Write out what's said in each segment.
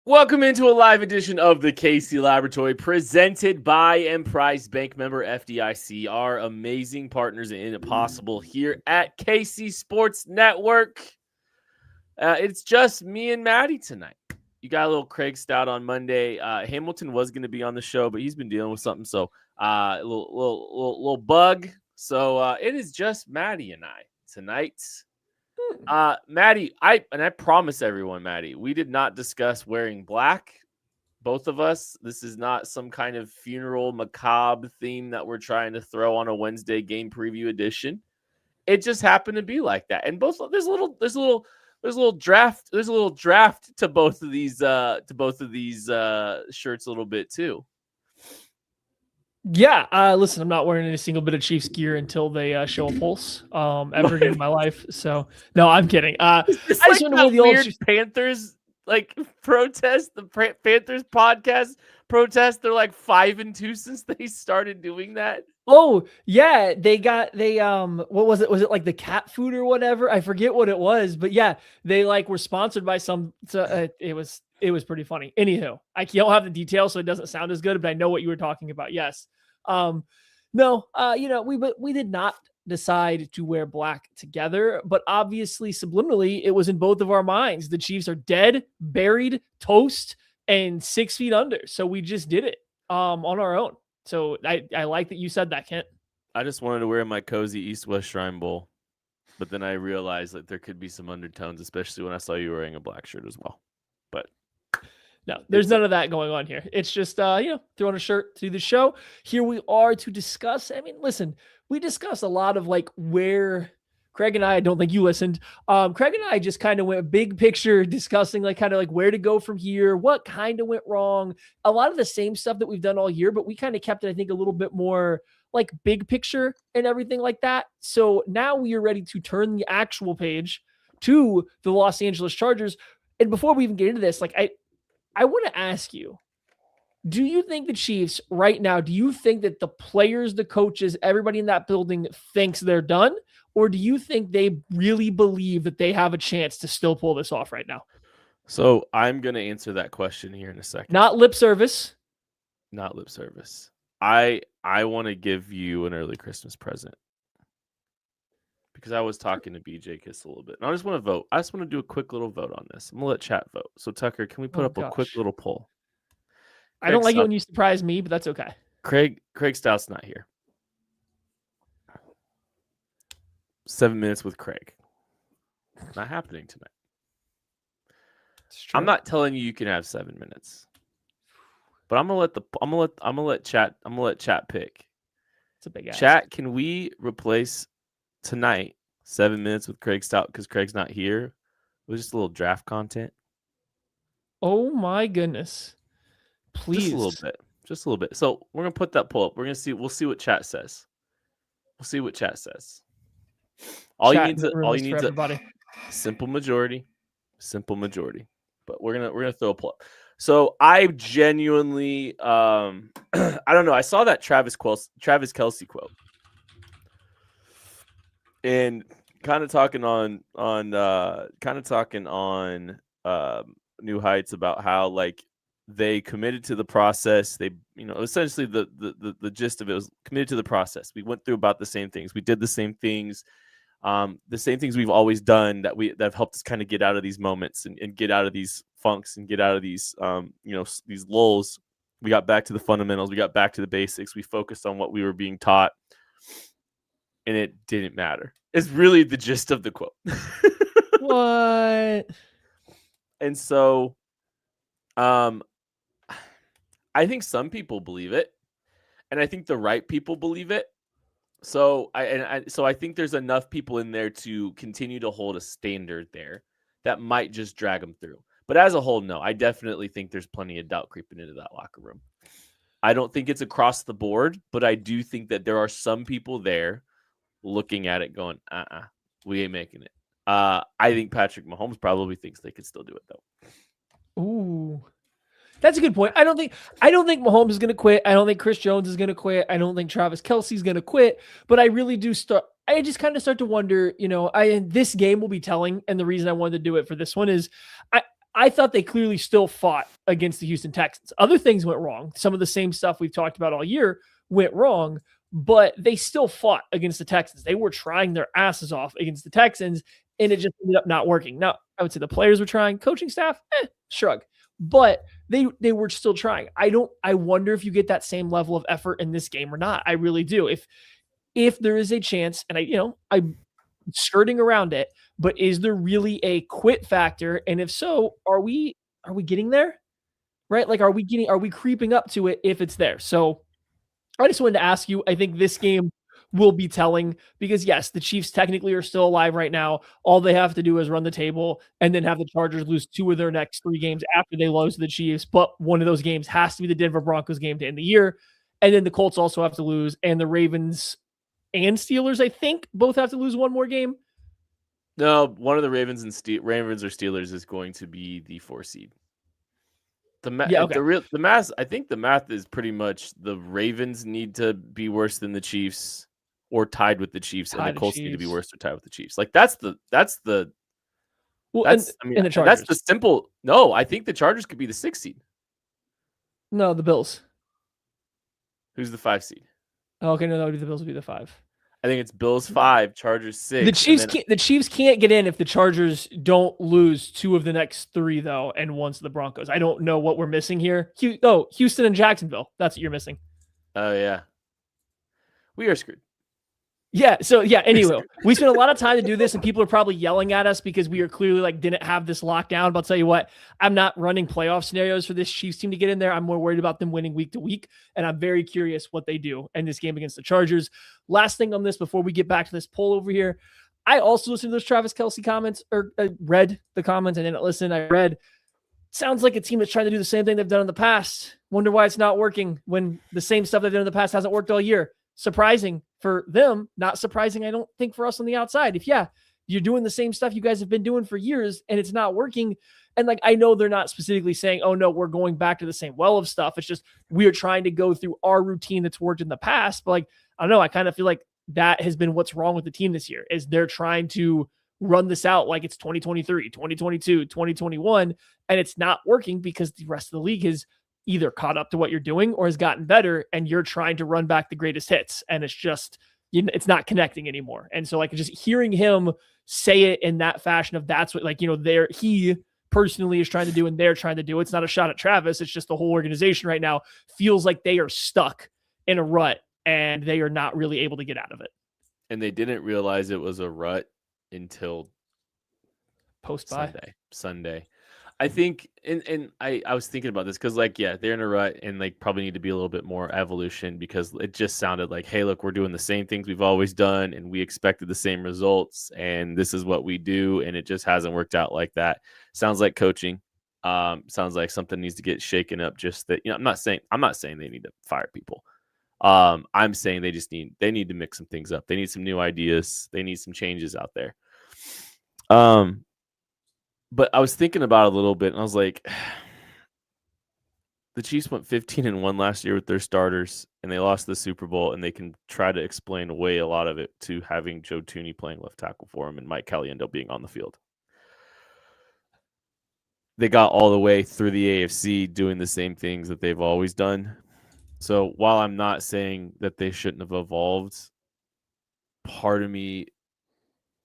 Welcome into a live edition of the KC Laboratory presented by Emprise Bank member FDIC, our amazing partners in It Possible here at KC Sports Network. It's just me and Maddie tonight. You got a little Craig Stout on Monday. Hamilton was going to be on the show, but he's been dealing with something, so a little bug. So it is just Maddie and I tonight. Maddie, I promise everyone, Maddie, we did not discuss wearing black. Both of us. This is not some kind of funeral macabre theme that we're trying to throw on a Wednesday game preview edition. It just happened to be like that. And there's a little draft to both of these shirts a little bit too. Yeah, listen, I'm not wearing any single bit of Chiefs gear until they show a pulse ever again in my life. So, no, I'm kidding. I just like want to wear the weird old Chiefs Panthers protest, the Panthers podcast protest. They're like 5-2 since they started doing that. Oh, yeah, what was it? Was it like the cat food or whatever? I forget what it was, but yeah, they were sponsored by some. It was pretty funny. Anywho, I don't have the details, so it doesn't sound as good, but I know what you were talking about. Yes. No, we did not decide to wear black together, but obviously subliminally it was in both of our minds. The Chiefs are dead, buried, toast, and 6 feet under. So we just did it on our own. So I like that you said that, Kent. I just wanted to wear my cozy East-West Shrine Bowl, but then I realized that there could be some undertones, especially when I saw you wearing a black shirt as well. But no, there's none of that going on here. It's just, throwing a shirt to the show. Here we are to discuss. I mean, listen, we discussed a lot of where Craig and I don't think you listened. Craig and I just kind of went big picture discussing where to go from here, what kind of went wrong, a lot of the same stuff that we've done all year, but we kind of kept it, I think, a little bit more big picture and everything like that. So now we are ready to turn the actual page to the Los Angeles Chargers. And before we even get into this, I want to ask you, do you think the Chiefs right now, do you think that the players, the coaches, everybody in that building thinks they're done? Or do you think they really believe that they have a chance to still pull this off right now? So I'm going to answer that question here in a second. Not lip service. Not lip service. I want to give you an early Christmas present. Because I was talking to BJ Kiss a little bit. And I just want to vote. I just want to do a quick little vote on this. I'm going to let chat vote. So, Tucker, can we put up a quick little poll? I don't like it when you surprise me, but that's okay. Craig Stout's not here. 7 minutes with Craig. Not happening tonight. I'm not telling you can have 7 minutes. But I'm gonna let chat pick. It's a big ask. Chat, can we replace tonight 7 minutes with Craig Stout because Craig's not here with just a little draft content? Oh my goodness. Please. Just a little bit. So we're gonna put that poll up. We'll see what chat says. All you need to simple majority. But we're gonna throw a poll up. So I genuinely I don't know. I saw that Travis Kelce quote. And kind of talking on New Heights about how they committed to the process. They, essentially the gist of it was committed to the process. We went through about the same things. We did the same things we've always done that have helped us kind of get out of these moments and get out of these funks and get out of these, these lulls. We got back to the fundamentals. We got back to the basics. We focused on what we were being taught. And it didn't matter. It's really the gist of the quote. What? And so, I think some people believe it, and I think the right people believe it. So I think there's enough people in there to continue to hold a standard there that might just drag them through. But as a whole, no, I definitely think there's plenty of doubt creeping into that locker room. I don't think it's across the board, but I do think that there are some people there looking at it going, we ain't making it. I think Patrick Mahomes probably thinks they could still do it though. Ooh, that's a good point. I don't think Mahomes is going to quit. I don't think Chris Jones is going to quit. I don't think Travis Kelce is going to quit, but I really do I just kind of start to wonder, this game will be telling. And the reason I wanted to do it for this one is I I thought they clearly still fought against the Houston Texans. Other things went wrong. Some of the same stuff we've talked about all year went wrong, but they still fought against the Texans. They were trying their asses off against the Texans, and it just ended up not working. Now, I would say the players were trying, coaching staff, shrug. But they were still trying. I wonder if you get that same level of effort in this game or not. I really do. If there is a chance, and I'm skirting around it, but is there really a quit factor? And if so, are we getting there? Right? Like, are we creeping up to it if it's there? So I just wanted to ask you, I think this game will be telling because yes, the Chiefs technically are still alive right now. All they have to do is run the table and then have the Chargers lose 2 of their next 3 games after they lose to the Chiefs. But one of those games has to be the Denver Broncos game to end the year. And then the Colts also have to lose, and the Ravens and Steelers, I think, both have to lose one more game. No, one of the Ravens or Steelers is going to be the 4 seed. The math. I think the math is pretty much the Ravens need to be worse than the Chiefs or tied with the Chiefs, and the Colts need to be worse or tied with the Chiefs. Like that's the Chargers. That's the simple. No, I think the Chargers could be the 6 seed. No, the Bills. Who's the 5 seed? Oh, okay, no, the Bills would be the 5. I think it's Bills 5, Chargers 6. The Chiefs can't get in if the Chargers don't lose 2 of the next 3 though, and once the Broncos. I don't know what we're missing here. Houston and Jacksonville. That's what you're missing. Oh yeah, we are screwed. Yeah. So yeah. Anyway, we spent a lot of time to do this, and people are probably yelling at us because we are clearly didn't have this locked down. But I'll tell you what, I'm not running playoff scenarios for this Chiefs team to get in there. I'm more worried about them winning week to week, and I'm very curious what they do in this game against the Chargers. Last thing on this before we get back to this poll over here, I also listened to those Travis Kelce comments, or read the comments. I didn't listen. I read. Sounds like a team that's trying to do the same thing they've done in the past. Wonder why it's not working when the same stuff they've done in the past hasn't worked all year. Surprising for them, not surprising, I don't think, for us on the outside. If you're doing the same stuff you guys have been doing for years and it's not working, and I know they're not specifically saying, oh no, we're going back to the same well of stuff. It's just we are trying to go through our routine that's worked in the past. But I don't know, I kind of feel like that has been what's wrong with the team this year, is they're trying to run this out like it's 2023, 2022, 2021, and it's not working because the rest of the league has either caught up to what you're doing or has gotten better, and you're trying to run back the greatest hits, and it's just, it's not connecting anymore. And so just hearing him say it in that fashion of that's what he personally is trying to do and they're trying to do, it's not a shot at Travis. It's just the whole organization right now feels like they are stuck in a rut and they are not really able to get out of it. And they didn't realize it was a rut until Sunday. I think, and I was thinking about this because, they're in a rut and probably need to be a little bit more evolution, because it just sounded like, hey, look, we're doing the same things we've always done and we expected the same results and this is what we do, and it just hasn't worked out like that. Sounds like coaching. Sounds like something needs to get shaken up. Just that, I'm not saying they need to fire people. I'm saying they need to mix some things up. They need some new ideas. They need some changes out there. But I was thinking about it a little bit, and I was like, the Chiefs went 15-1 last year with their starters, and they lost the Super Bowl, and they can try to explain away a lot of it to having Joe Thuney playing left tackle for him and Mike Caliendo being on the field. They got all the way through the AFC doing the same things that they've always done. So while I'm not saying that they shouldn't have evolved, part of me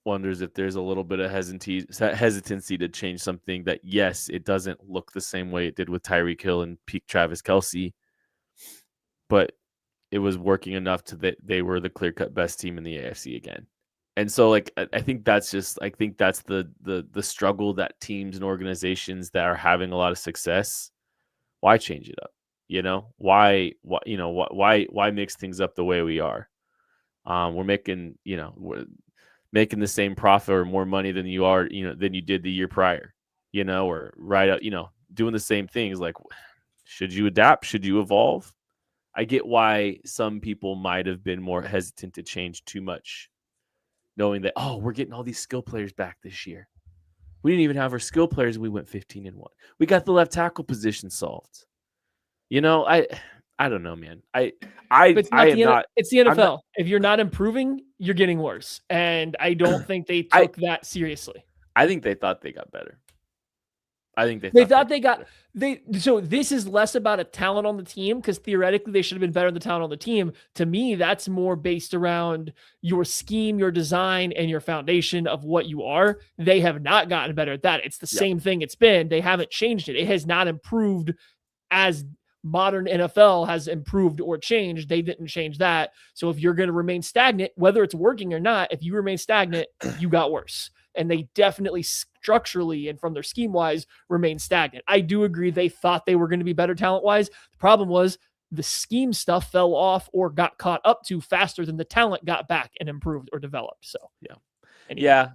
wonders if there's a little bit of hesitancy to change something that, yes, it doesn't look the same way it did with Tyreek Hill and peak Travis Kelce, but it was working enough that they were the clear-cut best team in the AFC again. And so, I think that's the struggle that teams and organizations that are having a lot of success, why change it up? Why mix things up the way we are? We're making the same profit or more money than than you did the year prior, or doing the same things. Should you adapt? Should you evolve? I get why some people might have been more hesitant to change too much, knowing that, we're getting all these skill players back this year. We didn't even have our skill players. We went 15-1. We got the left tackle position solved. I don't know, man. It's the NFL. If you're not improving, you're getting worse. And I don't think they took that seriously. I think they thought they got better. I think they thought they got so this is less about a talent on the team, because theoretically they should have been better than the talent on the team. To me, that's more based around your scheme, your design, and your foundation of what you are. They have not gotten better at that. It's the same thing it's been. They haven't changed it. It has not improved as modern NFL has improved or changed. They didn't change that. So if you're going to remain stagnant, whether it's working or not, if you remain stagnant, you got worse. And they definitely structurally and from their scheme wise remain stagnant. I do agree they thought they were going to be better talent wise. The problem was the scheme stuff fell off or got caught up to faster than the talent got back and improved or developed. So anyway.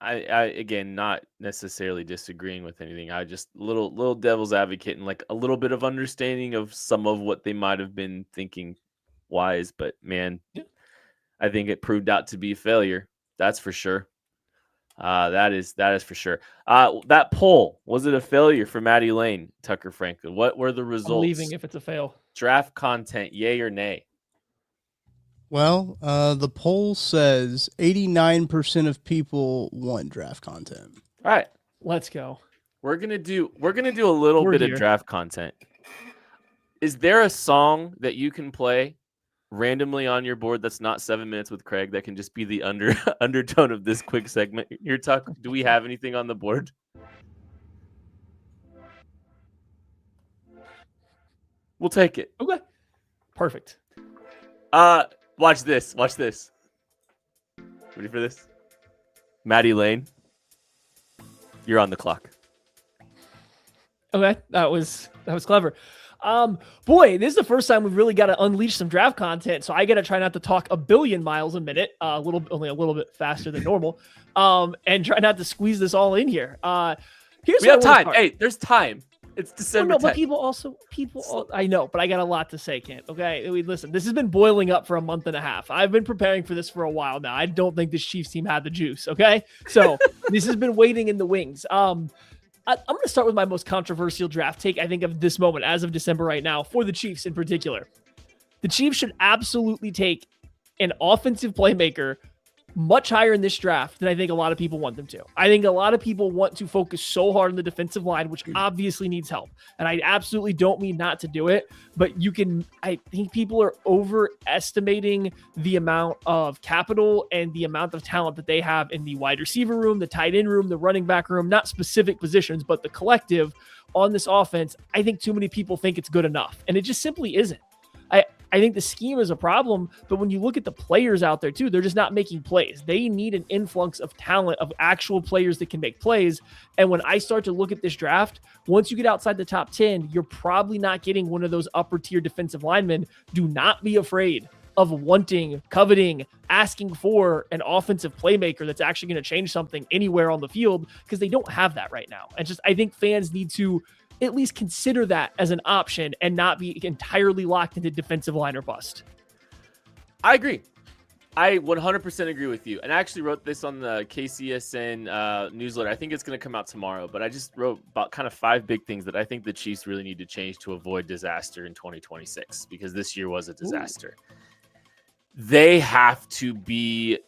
I again, not necessarily disagreeing with anything. I just little devil's advocate and like a little bit of understanding of some of what they might have been thinking wise, but man, I think it proved out to be a failure. That's for sure. That is for sure. That poll, was it a failure for Matt Lane, Tucker Franklin? What were the results? I'm leaving if it's a fail. Draft content, yay or nay? Well, the poll says 89% of people want draft content. All right, let's go. We're gonna do a little bit of draft content. Is there a song that you can play randomly on your board that's not 7 minutes with Craig that can just be the undertone of this quick segment? Your talk. Do we have anything on the board? We'll take it. Okay. Perfect. Watch this. Ready for this? Matt Lane, you're on the clock. Okay, that was clever. Boy, this is the first time we've really got to unleash some draft content, so I got to try not to talk a billion miles a minute, only a little bit faster than normal, and try not to squeeze this all in here. We have time. Hey, there's time. It's December 10th. But people, I know, but I got a lot to say, Kent. Okay, listen, this has been boiling up for a month and a half. I've been preparing for this for a while now. I don't think this Chiefs team had the juice. Okay, so this has been waiting in the wings. I'm going to start with my most controversial draft take, I think, of this moment, as of December right now, for the Chiefs in particular. The Chiefs should absolutely take an offensive playmaker much higher in this draft than I think a lot of people want them to. I think a lot of people want to focus so hard on the defensive line, which obviously needs help. And I absolutely don't mean not to do it, but I think people are overestimating the amount of capital and the amount of talent that they have in the wide receiver room, the tight end room, the running back room, not specific positions, but the collective on this offense. I think too many people think it's good enough, and it just simply isn't. I think the scheme is a problem, but when you look at the players out there too, they're just not making plays. They need an influx of talent, of actual players that can make plays. And when I start to look at this draft, once you get outside the top 10, you're probably not getting one of those upper tier defensive linemen. Do not be afraid of wanting, coveting, asking for an offensive playmaker that's actually going to change something anywhere on the field, because they don't have that right now. And I think fans need to at least consider that as an option and not be entirely locked into defensive line or bust. I agree. I 100% agree with you. And I actually wrote this on the KCSN newsletter. I think it's going to come out tomorrow, but I just wrote about kind of 5 big things that I think the Chiefs really need to change to avoid disaster in 2026, because this year was a disaster. Ooh. They have to get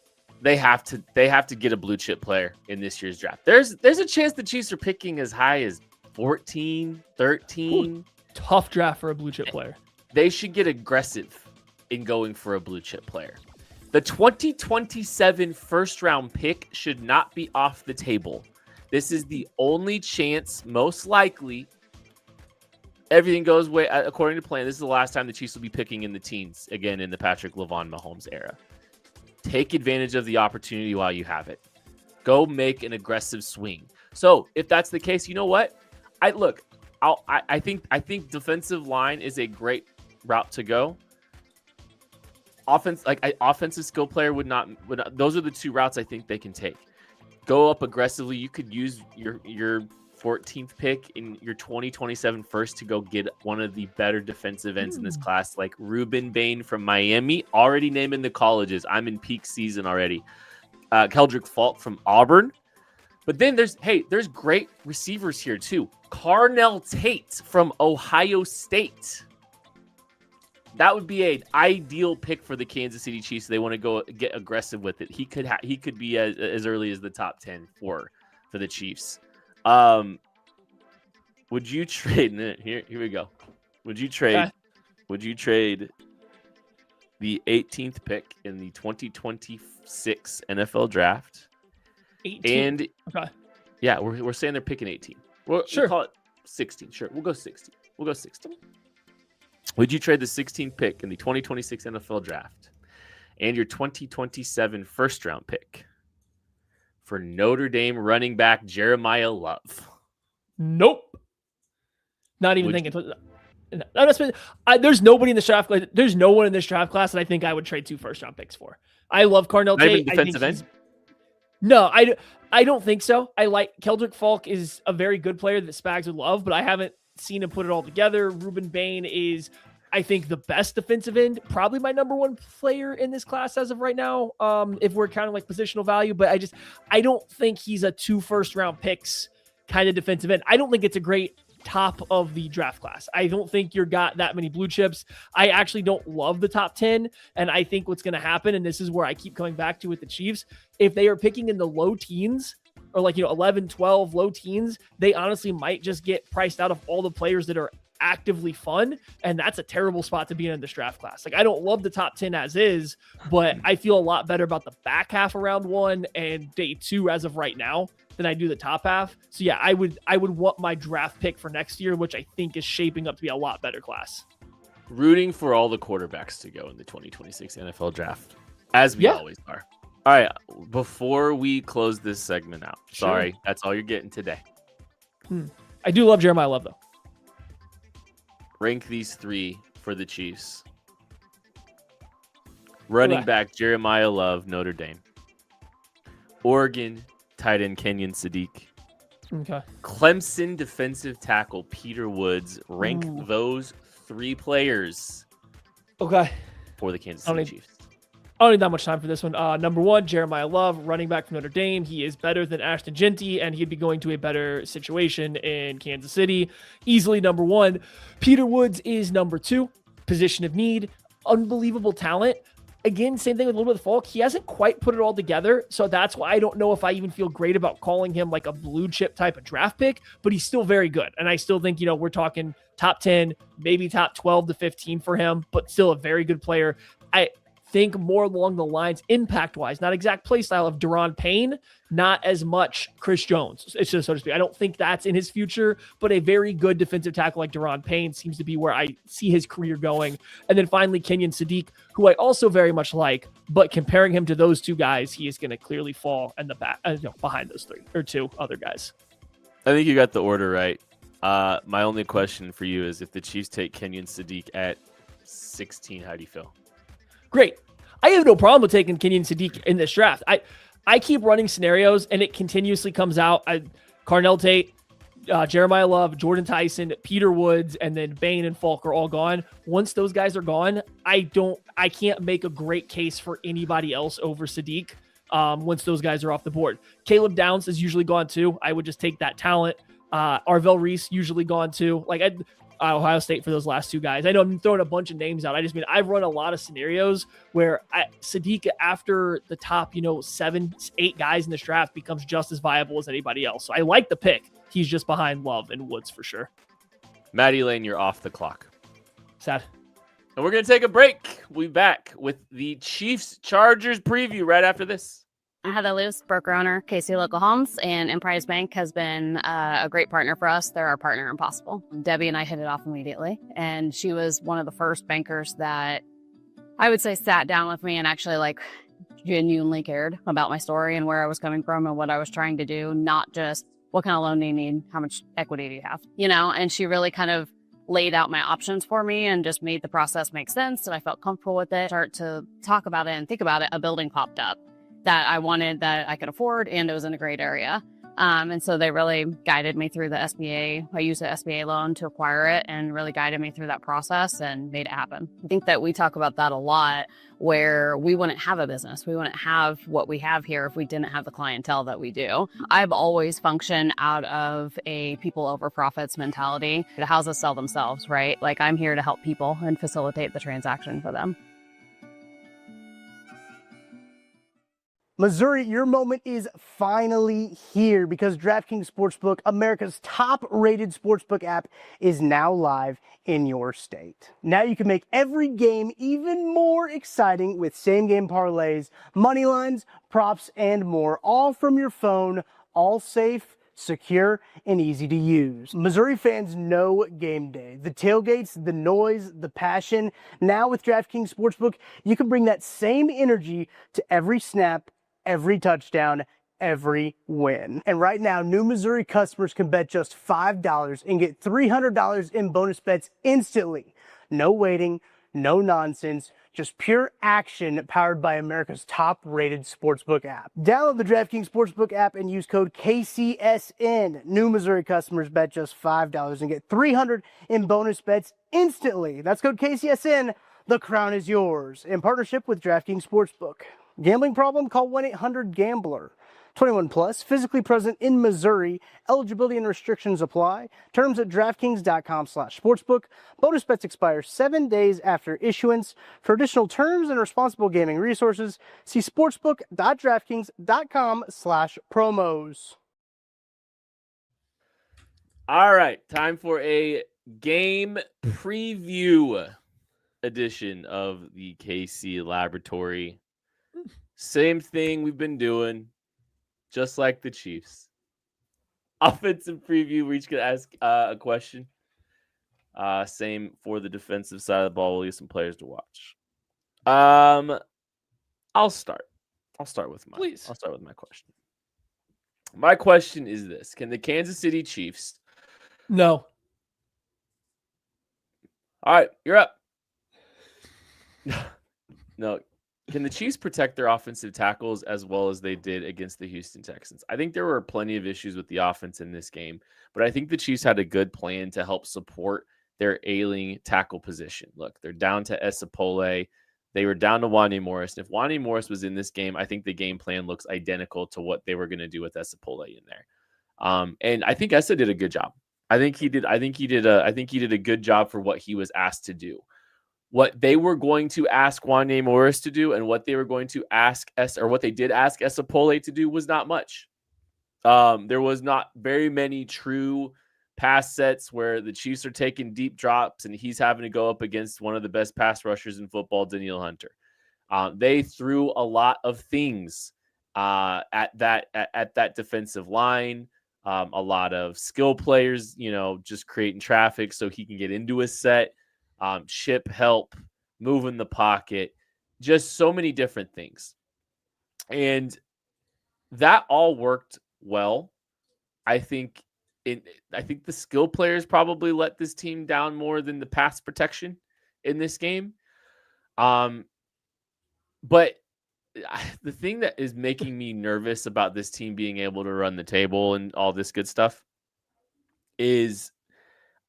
a blue chip player in this year's draft. There's a chance the Chiefs are picking as high as 14, 13. Ooh, tough draft for a blue chip player. They should get aggressive in going for a blue chip player. The 2027 first round pick should not be off the table. This is the only chance, most likely, everything goes way according to plan. This is the last time the Chiefs will be picking in the teens again in the Patrick LaVon Mahomes era. Take advantage of the opportunity while you have it. Go make an aggressive swing. So if that's the case, you know what? I think defensive line is a great route to go. Offensive skill player would not. Those are the 2 routes I think they can take. Go up aggressively. You could use your 14th pick in your 2027 first to go get one of the better defensive ends in this class, like Ruben Bain from Miami, already naming the colleges. I'm in peak season already. Keldrick Falk from Auburn. But then there's great receivers here too. Carnell Tate from Ohio State. That would be an ideal pick for the Kansas City Chiefs. They want to go get aggressive with it. He could be as early as the top 10 for the Chiefs. Would you trade here we go. Would you trade the 18th pick in the 2026 NFL draft? 18. And yeah, we're saying they're picking 18. We'll call it 16. Sure. We'll go 16. Would you trade the 16th pick in the 2026 NFL draft and your 2027 first round pick for Notre Dame running back Jeremiah Love? Nope. Not even thinking. There's nobody in this draft class. There's no one in this draft class that I think I would trade 2 first round picks for. I love Carnell Tate. Defensive end? No, I don't think so. I like Keldrick Falk is a very good player that Spags would love, but I haven't seen him put it all together. Ruben Bain is, I think, the best defensive end, probably my number 1 player in this class as of right now. If we're counting like positional value, but I don't think he's a 2 first round picks kind of defensive end. I don't think it's a great top of the draft class. I don't think you're got that many blue chips. I actually don't love the top 10. And I think what's going to happen, and this is where I keep coming back to with the Chiefs, if they are picking in the low teens or 11, 12, low teens, they honestly might just get priced out of all the players that are actively fun. And that's a terrible spot to be in this draft class. I don't love the top 10 as is, but I feel a lot better about the back half of round 1 and day 2 as of right now than I do the top half. So yeah, I would want my draft pick for next year, which I think is shaping up to be a lot better class. Rooting for all the quarterbacks to go in the 2026 NFL draft, as we always are. All right, before we close this segment out, sorry, that's all you're getting today. I do love Jeremiah Love, though. Rank these 3 for the Chiefs. Running back Jeremiah Love, Notre Dame. Oregon tight end Kenyon Sadiq. Okay. Clemson defensive tackle Peter Woods. Rank those 3 players. Okay. For the Kansas City Chiefs. I don't need that much time for this one. Number 1, Jeremiah Love, running back from Notre Dame. He is better than Ashton Genty, and he'd be going to a better situation in Kansas City. Easily number 1. Peter Woods is number 2. Position of need. Unbelievable talent. Again, same thing with a little bit of Falk. He hasn't quite put it all together, so that's why I don't know if I even feel great about calling him like a blue chip type of draft pick, but he's still very good. And I still think, we're talking top 10, maybe top 12 to 15 for him, but still a very good player. I think more along the lines, impact-wise, not exact play style of Deron Payne, not as much Chris Jones, it's just so to speak. I don't think that's in his future, but a very good defensive tackle like Deron Payne seems to be where I see his career going. And then finally, Kenyon Sadiq, who I also very much like, but comparing him to those 2 guys, he is going to clearly fall in the back, behind those 3 or 2 other guys. I think you got the order right. My only question for you is if the Chiefs take Kenyon Sadiq at 16, how do you feel? Great. I have no problem with taking Kenyon Sadiq in this draft. I keep running scenarios, and it continuously comes out. Carnell Tate, Jeremiah Love, Jordan Tyson, Peter Woods, and then Bain and Falk are all gone. Once those guys are gone, I can't make a great case for anybody else over Sadiq once those guys are off the board. Caleb Downs is usually gone too. I would just take that talent. Arvell Reese usually gone too. Ohio State for those last 2 guys. I know I'm throwing a bunch of names out. I've run a lot of scenarios where Sadiq, after the top, 7, 8 guys in this draft, becomes just as viable as anybody else. So I like the pick. He's just behind Love and Woods for sure. Maddie Lane, you're off the clock. Sad. And we're going to take a break. We'll be back with the Chiefs Chargers preview right after this. Heather Luce, broker owner, KC Local Homes, and Emprise Bank has been a great partner for us. They're our partner in Possible. Debbie and I hit it off immediately, and she was one of the first bankers that I would say sat down with me and actually genuinely cared about my story and where I was coming from and what I was trying to do, not just what kind of loan do you need, how much equity do you have, and she really kind of laid out my options for me and just made the process make sense, and I felt comfortable with it. Start to talk about it and think about it, a building popped up that I wanted, that I could afford, and it was in a great area. And so they really guided me through the SBA. I used the SBA loan to acquire it and really guided me through that process and made it happen. I think that we talk about that a lot, where we wouldn't have a business. We wouldn't have what we have here if we didn't have the clientele that we do. I've always functioned out of a people over profits mentality. The houses sell themselves, right? I'm here to help people and facilitate the transaction for them. Missouri, your moment is finally here because DraftKings Sportsbook, America's top-rated sportsbook app, is now live in your state. Now you can make every game even more exciting with same-game parlays, money lines, props, and more, all from your phone, all safe, secure, and easy to use. Missouri fans know game day. The tailgates, the noise, the passion. Now with DraftKings Sportsbook, you can bring that same energy to every snap, every touchdown, every win. And right now, new Missouri customers can bet just $5 and get $300 in bonus bets instantly. No waiting, no nonsense, just pure action powered by America's top-rated sportsbook app. Download the DraftKings Sportsbook app and use code KCSN. New Missouri customers bet just $5 and get $300 in bonus bets instantly. That's code KCSN. The crown is yours. In partnership with DraftKings Sportsbook. Gambling problem? Call 1-800-GAMBLER. 21 plus, physically present in Missouri. Eligibility and restrictions apply. Terms at DraftKings.com/sportsbook. Bonus bets expire 7 days after issuance. For additional terms and responsible gaming resources, see sportsbook.draftkings.com/promos. All right, time for a game preview edition of the KC Laboratory. Same thing we've been doing, just like the Chiefs. Offensive preview, we're each going to ask a question. Same for the defensive side of the ball. We'll leave some players to watch. I'll start. I'll start with my question. My question is this: can the Kansas City Chiefs? No. All right, you're up. No. Can the Chiefs protect their offensive tackles as well as they did against the Houston Texans? I think there were plenty of issues with the offense in this game, but I think the Chiefs had a good plan to help support their ailing tackle position. Look, they're down to Esapole. They were down to Wanya Morris. And if Wanya Morris was in this game, I think the game plan looks identical to what they were going to do with Esapole in there. And I think Esa did a good job. I think he did a good job for what he was asked to do. What they were going to ask Wanya Morris to do and what they were going to ask what they did ask Esapole to do was not much. There was not very many true pass sets where the Chiefs are taking deep drops and he's having to go up against one of the best pass rushers in football, Danielle Hunter. They threw a lot of things at that defensive line. A lot of skill players, just creating traffic so he can get into his set. Ship help, move in the pocket, just so many different things. And that all worked well. I think the skill players probably let this team down more than the pass protection in this game. But the thing that is making me nervous about this team being able to run the table and all this good stuff is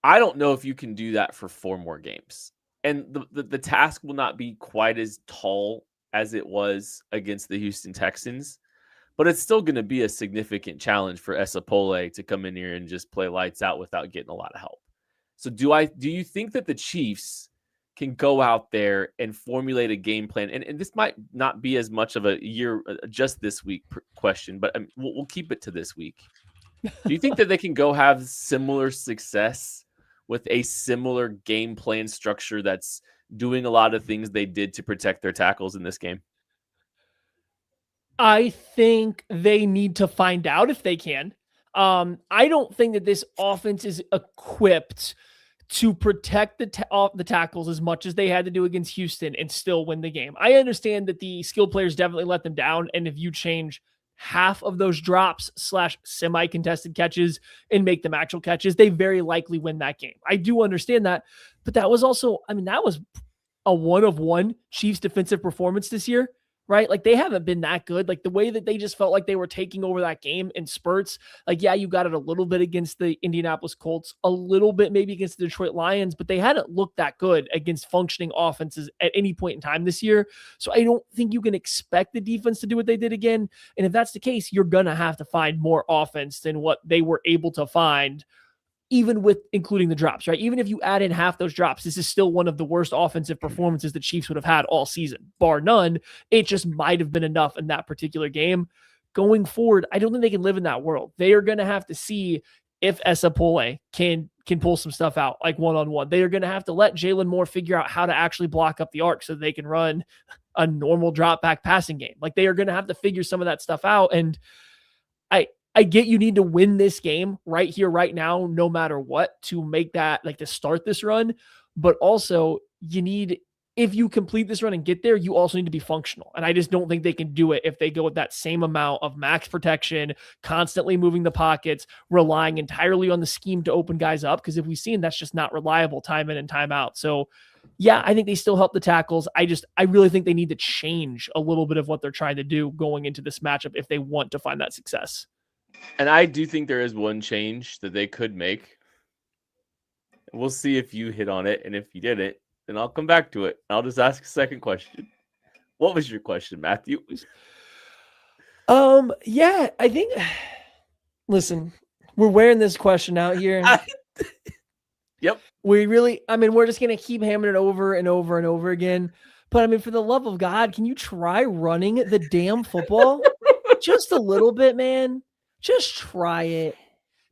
I don't know if you can do that for 4 more games. And the task will not be quite as tall as it was against the Houston Texans, but it's still going to be a significant challenge for Esapole to come in here and just play lights out without getting a lot of help. So do you think that the Chiefs can go out there and formulate a game plan? And this might not be as much of a year, just this week question, but we'll keep it to this week. Do you think that they can go have similar success with a similar game plan structure that's doing a lot of things they did to protect their tackles in this game? I think they need to find out if they can. I don't think that this offense is equipped to protect the tackles as much as they had to do against Houston and still win the game. I understand that the skill players definitely let them down, and if you change half of those drops / semi-contested catches and make them actual catches, they very likely win that game. I do understand that, but that was also, that was a 1-of-1 Chiefs defensive performance this year, right? Like, they haven't been that good. Like, the way that they just felt like they were taking over that game in spurts. Like, yeah, you got it a little bit against the Indianapolis Colts, a little bit maybe against the Detroit Lions, but they hadn't looked that good against functioning offenses at any point in time this year. So I don't think you can expect the defense to do what they did again. And if that's the case, you're going to have to find more offense than what they were able to find even with including the drops, right? Even if you add in half those drops, this is still one of the worst offensive performances the Chiefs would have had all season, bar none. It just might have been enough in that particular game. Going forward, I don't think they can live in that world. They are going to have to see if Esapole can pull some stuff out, like one-on-one. They are going to have to let Jalen Moore figure out how to actually block up the arc so they can run a normal drop back passing game. Like, they are going to have to figure some of that stuff out. And I get you need to win this game right here, right now, no matter what, to make that, like, to start this run. But also, you need, if you complete this run and get there, you also need to be functional. And I just don't think they can do it if they go with that same amount of max protection, constantly moving the pockets, relying entirely on the scheme to open guys up. Because if we've seen, that's just not reliable time in and time out. So yeah, I think they still help the tackles. I really think they need to change a little bit of what they're trying to do going into this matchup if they want to find that success. And I do think there is one change that they could make. We'll see if you hit on it. And if you didn't, then I'll come back to it. I'll just ask a second question. What was your question, Matthew? Yeah, I think, listen, we're wearing this question out here. Yep. We're just going to keep hammering it over and over and over again. But I mean, for the love of God, can you try running the damn football? Just a little bit, man. Just try it.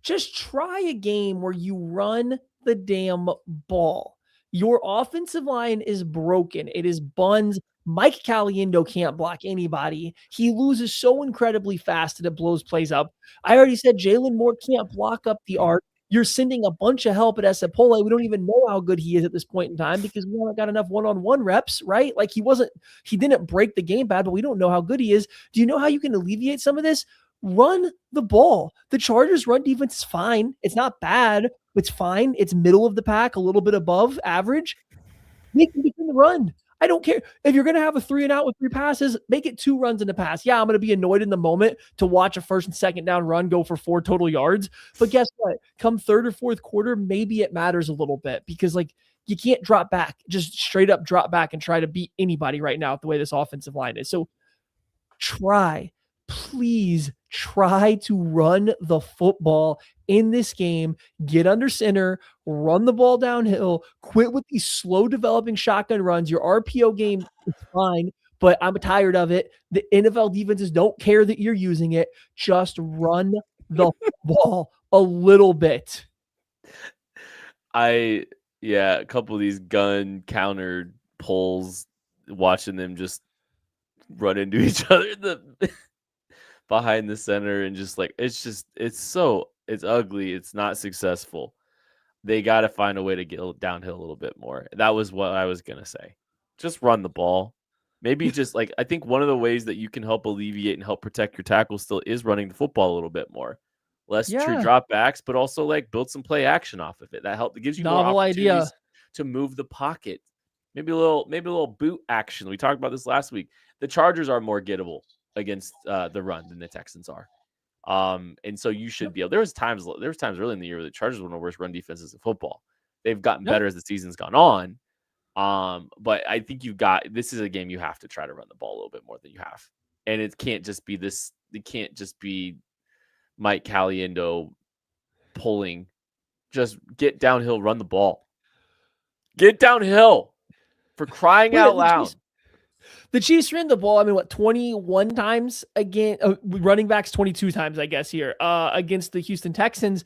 Just try a game where you run the damn ball. Your offensive line is broken. It is buns. Mike Caliendo can't block anybody. He loses so incredibly fast that it blows plays up. I already said Jalen Moore can't block up the arc. You're sending a bunch of help at Esapole. We don't even know how good he is at this point in time because we haven't got enough one-on-one reps, right? Like, he didn't break the game bad, but we don't know how good he is. Do you know how you can alleviate some of this? Run the ball. The Chargers' run defense is fine. It's not bad. It's fine. It's middle of the pack, a little bit above average. Make them begin the run. I don't care. If you're going to have a 3-and-out with 3 passes, make it 2 runs in the pass. Yeah, I'm going to be annoyed in the moment to watch a first and second down run go for 4 total yards. But guess what? Come third or fourth quarter, maybe it matters a little bit because, like, you can't drop back, just straight up drop back and try to beat anybody right now the way this offensive line is. So please try to run the football in this game, get under center, run the ball downhill, quit with these slow developing shotgun runs. Your RPO game is fine, but I'm tired of it. The NFL defenses don't care that you're using it. Just run the ball a little bit. A couple of these gun counter pulls, watching them just run into each other behind the center, and just like it's ugly. It's not successful. They got to find a way to get downhill a little bit more. That was what I was gonna say. Just run the ball. Maybe just like, I think one of the ways that you can help alleviate and help protect your tackle still is running the football a little bit more. Less true drop backs, but also like build some play action off of it. That helps. It gives you novel more idea opportunities to move the pocket. Maybe a little boot action. We talked about this last week. The Chargers are more gettable against the run than the Texans are. And so you should be able. There was times early in the year where the Chargers were one of the worst run defenses in football. They've gotten better as the season's gone on. But I think this is a game you have to try to run the ball a little bit more than you have. And it can't just be this. It can't just be Mike Caliendo pulling. Just get downhill, run the ball. Get downhill, for crying out loud. The Chiefs ran the ball, 21 times again, running backs 22 times, I guess, here, against the Houston Texans.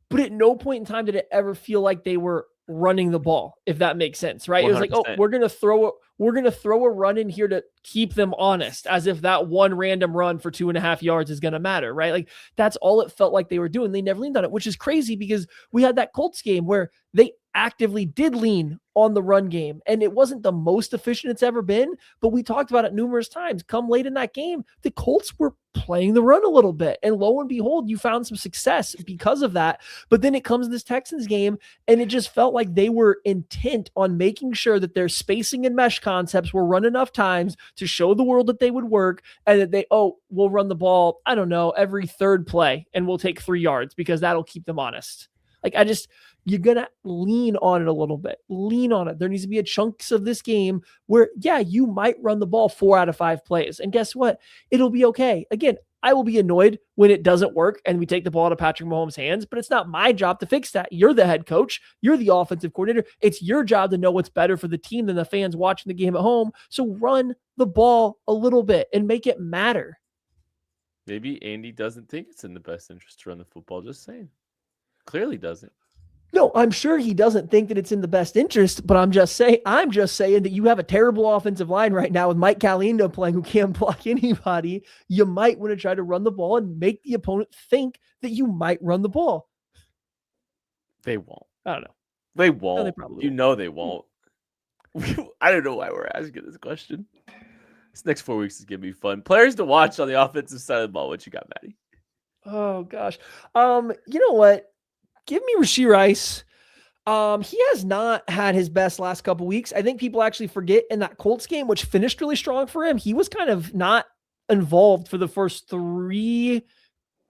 But at no point in time did it ever feel like they were running the ball, if that makes sense, right? 100%. It was like, oh, we're going to throw a run in here to keep them honest, as if that one random run for 2.5 yards is going to matter, right? Like, that's all it felt like they were doing. They never leaned on it, which is crazy because we had that Colts game where they actively did lean on the run game, and it wasn't the most efficient it's ever been, but we talked about it numerous times. Come late in that game, the Colts were playing the run a little bit, and lo and behold, you found some success because of that. But then it comes to this Texans game, and it just felt like they were intent on making sure that their spacing and mesh concepts were run enough times to show the world that they would work, and that we'll run the ball, I don't know, every third play, and we'll take 3 yards because that'll keep them honest. Like, you're going to lean on it a little bit. Lean on it. There needs to be a chunks of this game where, you might run the ball 4 out of 5 plays. And guess what? It'll be okay. Again, I will be annoyed when it doesn't work and we take the ball out of Patrick Mahomes' hands, but it's not my job to fix that. You're the head coach. You're the offensive coordinator. It's your job to know what's better for the team than the fans watching the game at home. So run the ball a little bit and make it matter. Maybe Andy doesn't think it's in the best interest to run the football. Just saying. Clearly doesn't. No, I'm sure he doesn't think that it's in the best interest, but I'm just saying that you have a terrible offensive line right now with Mike Caliendo playing who can't block anybody. You might want to try to run the ball and make the opponent think that you might run the ball. They won't. I don't know. They won't. No, they probably won't. Know they won't. I don't know why we're asking this question. This next 4 weeks is going to be fun. Players to watch on the offensive side of the ball. What you got, Maddie? Oh, gosh. You know what? Give me Rashee Rice. He has not had his best last couple weeks. I think people actually forget in that Colts game, which finished really strong for him, he was kind of not involved for the first 3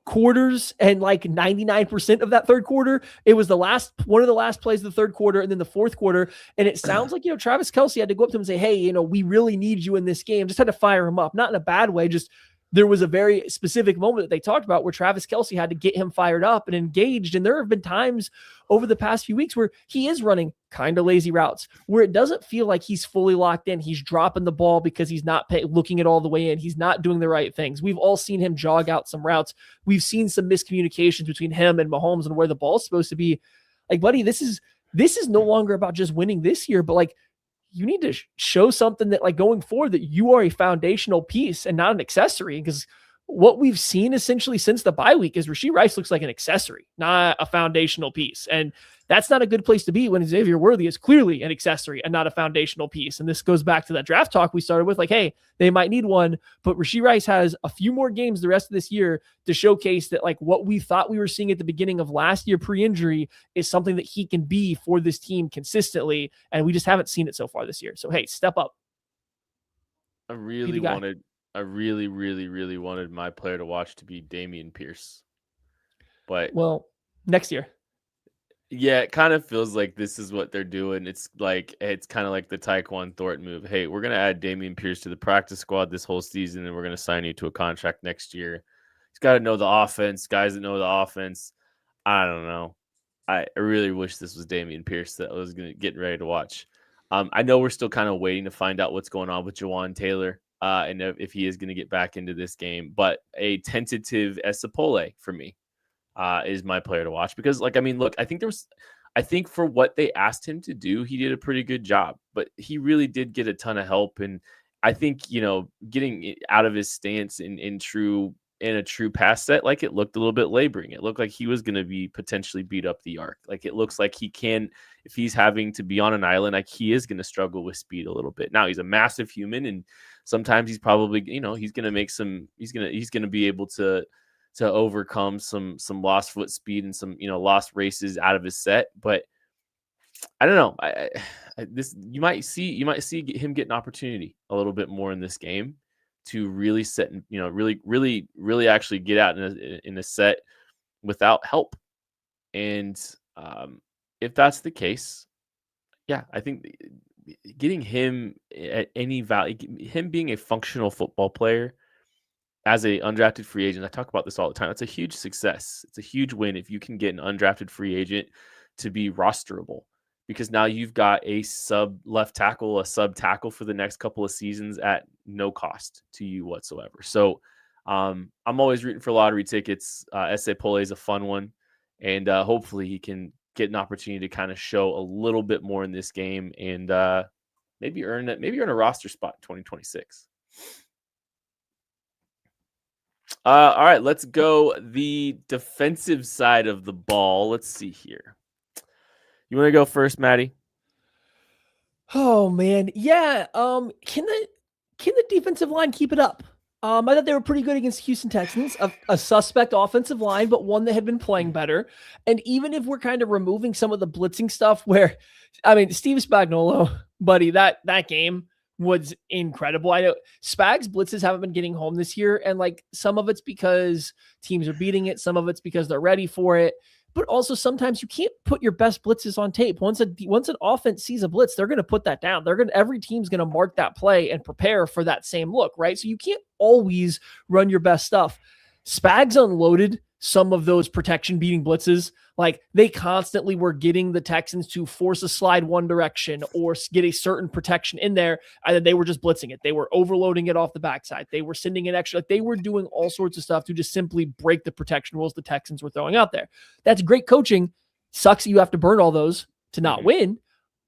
quarters, and like 99% of that third quarter, it was one of the last plays of the third quarter, and then the fourth quarter. And it sounds like, Travis Kelce had to go up to him and say, hey, we really need you in this game. Just had to fire him up, not in a bad way, just there was a very specific moment that they talked about where Travis Kelce had to get him fired up and engaged. And there have been times over the past few weeks where he is running kind of lazy routes, where it doesn't feel like he's fully locked in. He's dropping the ball because he's not looking it all the way in. He's not doing the right things. We've all seen him jog out some routes. We've seen some miscommunications between him and Mahomes and where the ball's supposed to be. Like, buddy, this is no longer about just winning this year, but like, you need to show something that, like, going forward, that you are a foundational piece and not an accessory. Because what we've seen essentially since the bye week is Rashee Rice looks like an accessory, not a foundational piece. And that's not a good place to be when Xavier Worthy is clearly an accessory and not a foundational piece. And this goes back to that draft talk we started with, like, hey, they might need one, but Rashee Rice has a few more games the rest of this year to showcase that, like, what we thought we were seeing at the beginning of last year pre-injury is something that he can be for this team consistently. And we just haven't seen it so far this year. So, hey, step up. I really, really wanted my player to watch to be Damian Pierce. But, well, next year. Yeah, it kind of feels like this is what they're doing. It's kind of like the Tyquan Thornton move. Hey, we're going to add Damian Pierce to the practice squad this whole season, and we're going to sign you to a contract next year. He's got to know the offense. Guys that know the offense. I don't know. I really wish this was Damian Pierce that I was getting ready to watch. I know we're still kind of waiting to find out what's going on with Jawan Taylor and if he is going to get back into this game. But a tentative Esapole for me. Is my player to watch because, like, I mean, look, I think for what they asked him to do, he did a pretty good job, but he really did get a ton of help. And I think, getting out of his stance in a true pass set, like, it looked a little bit laboring. It looked like he was going to be potentially beat up the arc. Like, it looks like he can, if he's having to be on an island, like, he is going to struggle with speed a little bit. Now, he's a massive human, and sometimes he's probably, he's going to make he's going to be able to overcome some lost foot speed and some, lost races out of his set. But I don't know. You might see him get an opportunity a little bit more in this game to really set, really actually get out in a set without help. And if that's the case, yeah, I think getting him at any value, him being a functional football player as a undrafted free agent, I talk about this all the time. It's a huge success. It's a huge win if you can get an undrafted free agent to be rosterable, because now you've got a sub left tackle, a sub tackle for the next couple of seasons at no cost to you whatsoever. So I'm always rooting for lottery tickets. Esapole is a fun one, and hopefully he can get an opportunity to kind of show a little bit more in this game and maybe earn a roster spot in 2026. All right, let's go the defensive side of the ball. Let's see here. You want to go first, Maddie? Oh man, yeah. Can the defensive line keep it up? I thought they were pretty good against Houston Texans, a suspect offensive line, but one that had been playing better. And even if we're kind of removing some of the blitzing stuff, where, I mean, Steve Spagnuolo, buddy, that game was incredible. I know Spags blitzes haven't been getting home this year, and like some of it's because teams are beating it, some of it's because they're ready for it, but also sometimes you can't put your best blitzes on tape. Once an offense sees a blitz, they're going to put that down. Every team's going to mark that play and prepare for that same look, right? So you can't always run your best stuff. Spags unloaded some of those protection beating blitzes. Like they constantly were getting the Texans to force a slide one direction or get a certain protection in there. And they were just blitzing it. They were overloading it off the backside. They were sending it extra. Like they were doing all sorts of stuff to just simply break the protection rules the Texans were throwing out there. That's great coaching. Sucks that you have to burn all those to not win,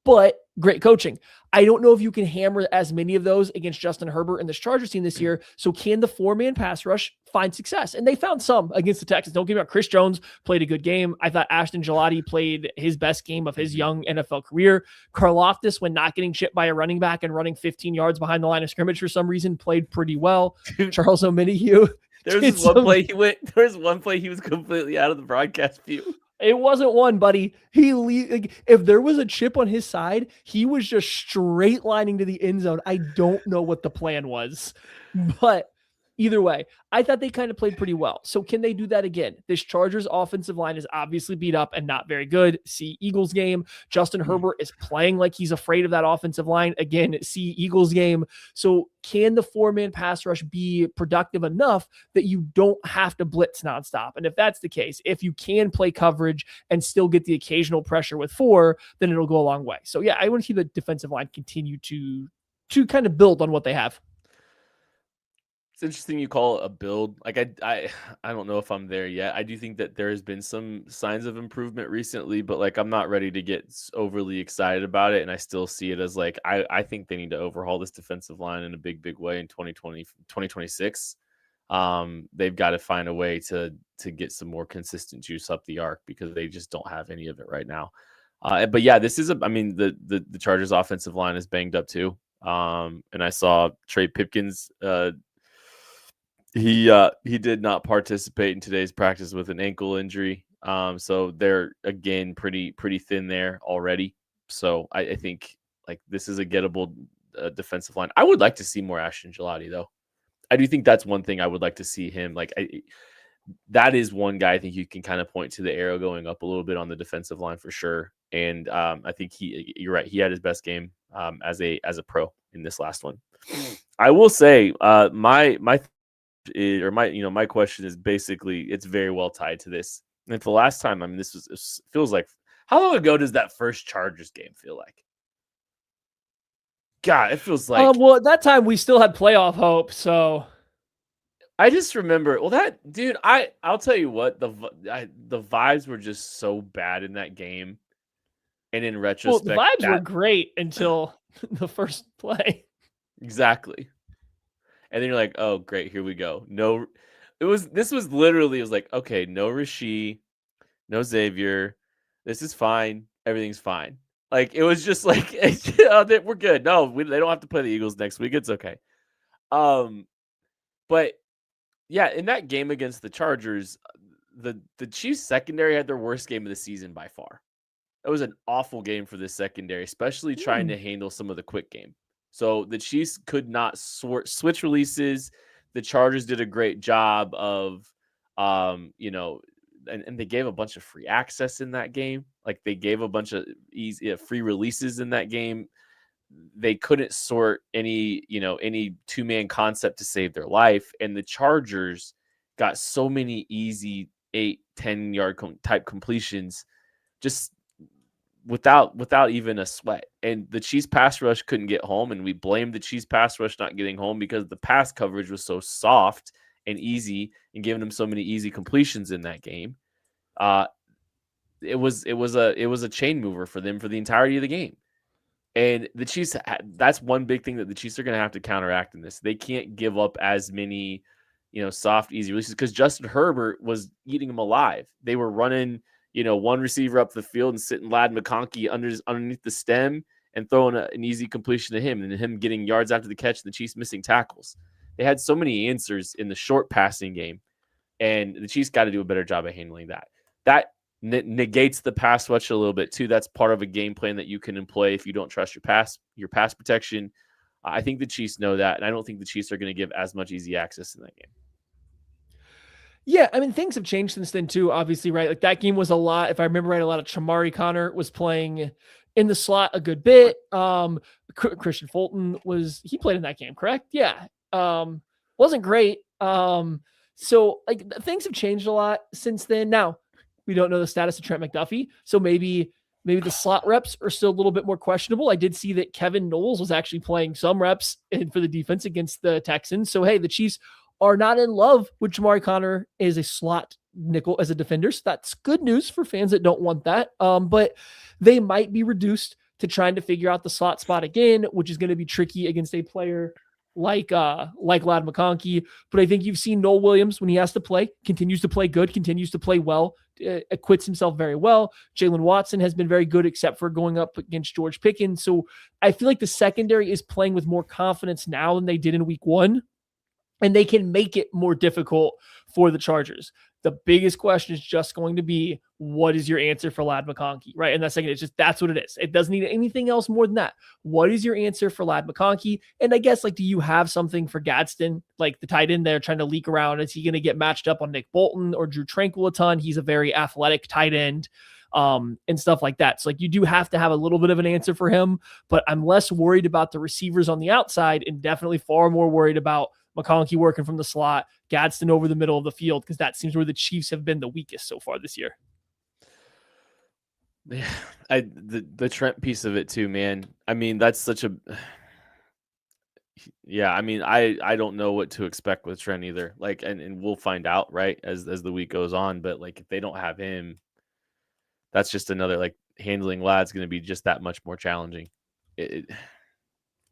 but great coaching. I don't know if you can hammer as many of those against Justin Herbert and this Chargers team this year. So can the 4-man pass rush find success? And they found some against the Texans. Don't get me wrong. Chris Jones played a good game. I thought Ashton Gelati played his best game of his young NFL career. Karlaftis, when not getting chipped by a running back and running 15 yards behind the line of scrimmage for some reason, played pretty well. Charles Omenihu. There was one play he was completely out of the broadcast view. It wasn't one, buddy. If there was a chip on his side, he was just straight lining to the end zone. I don't know what the plan was, but either way, I thought they kind of played pretty well. So can they do that again? This Chargers offensive line is obviously beat up and not very good. See Eagles game. Justin Herbert is playing like he's afraid of that offensive line. Again, see Eagles game. So can the 4-man pass rush be productive enough that you don't have to blitz nonstop? And if that's the case, if you can play coverage and still get the occasional pressure with 4, then it'll go a long way. So yeah, I want to see the defensive line continue to kind of build on what they have. It's interesting you call it a build. Like I don't know if I'm there yet. I do think that there has been some signs of improvement recently, but like I'm not ready to get overly excited about it. And I still see it as like I think they need to overhaul this defensive line in a big way in 2026. They've got to find a way to get some more consistent juice up the arc because they just don't have any of it right now. But yeah, this is the Chargers offensive line is banged up too. And I saw Trey Pipkins. He did not participate in today's practice with an ankle injury. So they're again pretty thin there already. So I think like this is a gettable defensive line. I would like to see more Ashton Gelati though. I do think that's one thing I would like to see him. Like that is one guy I think you can kind of point to the arrow going up a little bit on the defensive line for sure. And I think you're right. He had his best game as a pro in this last one. I will say my question is basically it's very well tied to this. And for the last time, this feels like how long ago does that first Chargers game feel like? God, it feels like well, at that time we still had playoff hope, so I just remember. Well, that dude, I'll tell you what the vibes were just so bad in that game, and in retrospect, the vibes were great until the first play. Exactly. And then you're like, oh, great, here we go. No, this was literally, it was like, okay, no Rasheed, no Xavier. This is fine. Everything's fine. Like, it was just like, we're good. No, they don't have to play the Eagles next week. It's okay. But yeah, in that game against the Chargers, the Chiefs secondary had their worst game of the season by far. It was an awful game for this secondary, especially trying to handle some of the quick game. So the Chiefs could not switch releases. The Chargers did a great job of, and they gave a bunch of free access in that game. Like they gave a bunch of easy free releases in that game. They couldn't sort any two-man concept to save their life. And the Chargers got so many easy 8-10 yard type completions just without even a sweat. And the Chiefs pass rush couldn't get home, and we blamed the Chiefs pass rush not getting home because the pass coverage was so soft and easy and giving them so many easy completions in that game. It was a chain mover for them for the entirety of the game. And the Chiefs, that's one big thing that the Chiefs are going to have to counteract in this. They can't give up as many, soft, easy releases because Justin Herbert was eating them alive. They were running, one receiver up the field and sitting Ladd McConkey underneath the stem and throwing an easy completion to him and him getting yards after the catch and the Chiefs missing tackles. They had so many answers in the short passing game, and the Chiefs got to do a better job of handling that. That negates the pass rush a little bit too. That's part of a game plan that you can employ if you don't trust your pass protection. I think the Chiefs know that, and I don't think the Chiefs are going to give as much easy access in that game. Yeah, I mean, things have changed since then too, obviously, right? Like that game was a lot, if I remember right, a lot of Chamari Connor was playing in the slot a good bit. Christian Fulton he played in that game, correct? Yeah. Wasn't great. So like things have changed a lot since then. Now we don't know the status of Trent McDuffie, so maybe the slot reps are still a little bit more questionable. I did see that Kevin Knowles was actually playing some reps for the defense against the Texans. So hey, the Chiefs are not in love with Jamari Conner as a slot nickel as a defender. So that's good news for fans that don't want that. But they might be reduced to trying to figure out the slot spot again, which is going to be tricky against a player like Ladd McConkey. But I think you've seen Noel Williams when he has to play, continues to play good, continues to play well, acquits himself very well. Jalen Watson has been very good, except for going up against George Pickens. So I feel like the secondary is playing with more confidence now than they did in week one, and they can make it more difficult for the Chargers. The biggest question is just going to be, what is your answer for Ladd McConkey, right? And that's that's what it is. It doesn't need anything else more than that. What is your answer for Ladd McConkey? And I guess, like, do you have something for Gadsden, like the tight end there trying to leak around? Is he going to get matched up on Nick Bolton or Drew Tranquil a ton? He's a very athletic tight end, and stuff like that. So like, you do have to have a little bit of an answer for him, but I'm less worried about the receivers on the outside and definitely far more worried about McConkey working from the slot, Gadsden over the middle of the field, because that seems where the Chiefs have been the weakest so far this year. Yeah, the Trent piece of it too, man. I mean, that's such a yeah. I mean, I don't know what to expect with Trent either. Like, and we'll find out, right, as the week goes on. But like, if they don't have him, that's just another, like, handling Ladd's going to be just that much more challenging.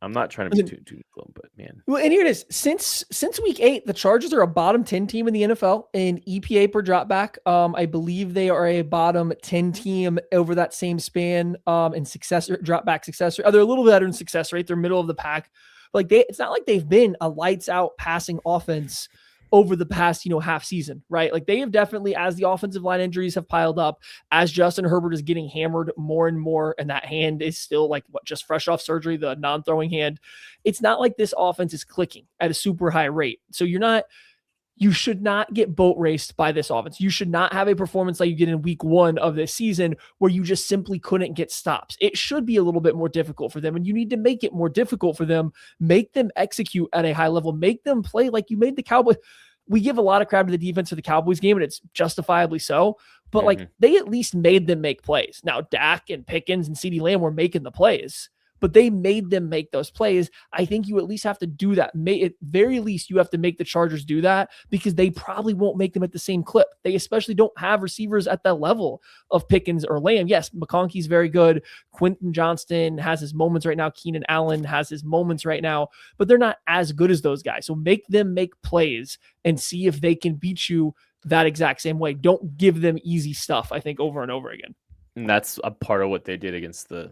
I'm not trying to be too glum, but man. Well, and here it is. Since week 8, the Chargers are a bottom 10 team in the NFL in EPA per dropback. I believe they are a bottom 10 team over that same span in dropback success rate. They're a little better in success rate. They're middle of the pack. Like, it's not like they've been a lights out passing offense over the past, half season, right? Like, they have definitely, as the offensive line injuries have piled up, as Justin Herbert is getting hammered more and more, and that hand is still just fresh off surgery, the non-throwing hand. It's not like this offense is clicking at a super high rate. So you should not get boat raced by this offense. You should not have a performance like you did in week 1 of this season where you just simply couldn't get stops. It should be a little bit more difficult for them, and you need to make it more difficult for them. Make them execute at a high level. Make them play like you made the Cowboys. We give a lot of crap to the defense of the Cowboys game, and it's justifiably so. But they at least made them make plays. Now, Dak and Pickens and CeeDee Lamb were making the plays, but they made them make those plays. I think you at least have to do that. At very least, you have to make the Chargers do that, because they probably won't make them at the same clip. They especially don't have receivers at that level of Pickens or Lamb. Yes, McConkey's very good. Quentin Johnston has his moments right now. Keenan Allen has his moments right now, but they're not as good as those guys. So make them make plays and see if they can beat you that exact same way. Don't give them easy stuff, I think, over and over again. And that's a part of what they did against the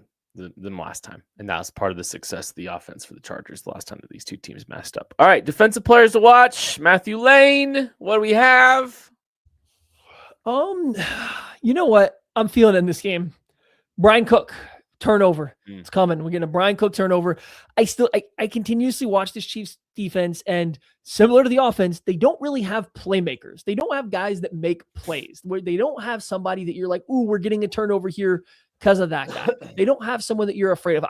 last time. And that was part of the success of the offense for the Chargers the last time that these two teams messed up. All right, defensive players to watch. Matthew Lane, what do we have? You know what I'm feeling in this game? Brian Cook turnover. It's coming. We're getting a Brian Cook turnover. I continuously watch this Chiefs defense, and similar to the offense, they don't really have playmakers. They don't have guys that make plays, where they don't have somebody that you're like, ooh, we're getting a turnover here because of that guy. They don't have someone that you're afraid of.